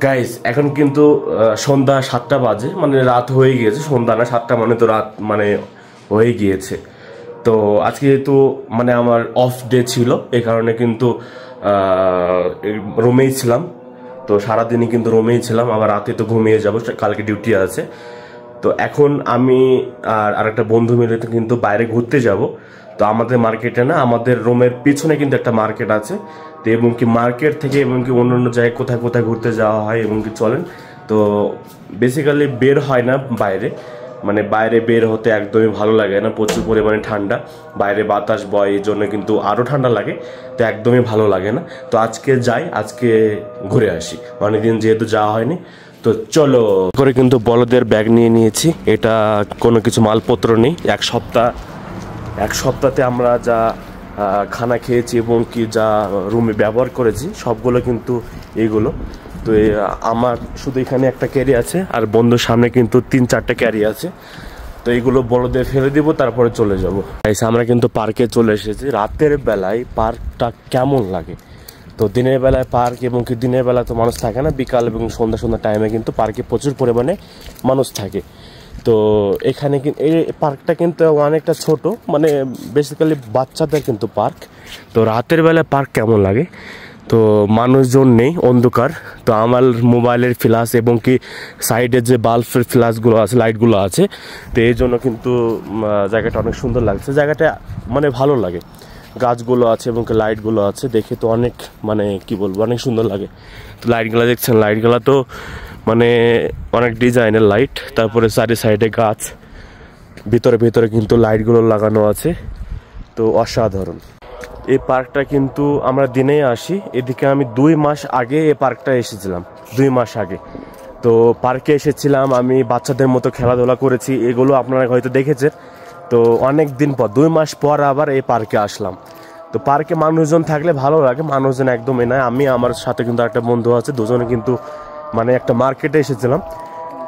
Guys এখন কিন্তু সন্ধ্যা 7টা বাজে, মানে রাত হয়ে গিয়েছে। সন্ধ্যা না, 7টা মানে তো রাত মানে হয়ে গিয়েছে। তো আজকে যেহেতু মানে আমার অফ ডে ছিল, এই কারণে কিন্তু রুমেই ছিলাম। তো সারাদিনই কিন্তু রুমেই ছিলাম, আবার রাতে তো ঘুমিয়ে যাবো, কালকে ডিউটি আছে। তো এখন আমি আর একটা বন্ধু মিলে কিন্তু বাইরে ঘুরতে যাব। তো আমাদের মার্কেটে না, আমাদের রুমের পিছনে কিন্তু একটা মার্কেট আছে। তো এবং কি মার্কেট থেকে এবং কি অন্য অন্য জায়গায় কোথায় কোথায় ঘুরতে যাওয়া হয় এবং কি চলেন। তো বেসিক্যালি বের হয় না বাইরে, মানে বাইরে বের হতে একদমই ভালো লাগে না, প্রচুর পরিমাণে ঠান্ডা, বাইরে বাতাস বয়, এই জন্য কিন্তু আরও ঠান্ডা লাগে। তো একদমই ভালো লাগে না। তো আজকে যাই, আজকে ঘুরে আসি, অনেকদিন যেহেতু যাওয়া হয়নি। তো চলো করে কিন্তু বলদের ব্যাগ নিয়ে নিয়েছি। এটা কোনো কিছু মালপত্র নেই। এক সপ্তাহে আমরা যা খানা খেয়েছি এবং কি যা রুমে ব্যবহার করেছি সবগুলো কিন্তু এইগুলো। তো আমার শুধু এখানে একটা ক্যারি আছে, আর বন্ধুর সামনে কিন্তু 3-4টা ক্যারি আছে। তো এইগুলো বড়দের ফেলে দিব, তারপরে চলে যাবো। আমরা কিন্তু পার্কে চলে এসেছি। রাতের বেলায় পার্কটা কেমন লাগে? তো দিনের বেলায় পার্ক এবং কি দিনের বেলা তো মানুষ থাকে না, বিকাল এবং সন্ধ্যা টাইমে কিন্তু পার্কে প্রচুর পরিমাণে মানুষ থাকে। তো এখানে এই পার্কটা কিন্তু অনেকটা ছোট, মানে বেসিক্যালি বাচ্চাদের কিন্তু পার্ক। তো রাতের বেলা পার্ক কেমন লাগে? তো মানুষজন নেই, অন্ধকার। তো আমার মোবাইলের ফ্ল্যাশ এবং কি সাইডে যে বাল্বের ফ্ল্যাশগুলো আছে, লাইটগুলো আছে, তো এই জন্য কিন্তু জায়গাটা অনেক সুন্দর লাগছে। জায়গাটা মানে ভালো লাগে, গাছগুলো আছে এবং লাইটগুলো আছে, দেখে তো অনেক মানে কি বলবো, অনেক সুন্দর লাগে। তো লাইটগুলো দেখছেন, লাইটগুলো তো মানে অনেক ডিজাইনের লাইট। তারপরে চারি সাইডে গাছ, ভিতরে কিন্তু লাইটগুলো লাগানো আছে। তো অসাধারণ এই পার্কটা। কিন্তু আমরা দিনেই আসি এদিকে। আমি 2 মাস আগে এই পার্কটা এসেছিলাম, 2 মাস আগে। তো পার্কে এসেছিলাম, আমি বাচ্চাদের মতো খেলাধুলা করেছি, এগুলো আপনারা হয়তো দেখেছেন। তো অনেক দিন পর, 2 মাস পর আবার এই পার্কে আসলাম। তো পার্কে মানুষজন থাকলে ভালো লাগে, মানুষজন একদমই নয়। আমি আমার সাথে কিন্তু একটা বন্ধু আছে, দুজনে কিন্তু মানে একটা মার্কেটে এসেছিলাম।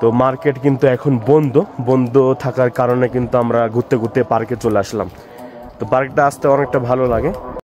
তো মার্কেট কিন্তু এখন বন্ধ থাকার কারণে কিন্তু আমরা ঘুরতে ঘুরতে পার্কে চলে আসলাম। তো পার্কটা আসতে অনেকটা ভালো লাগে।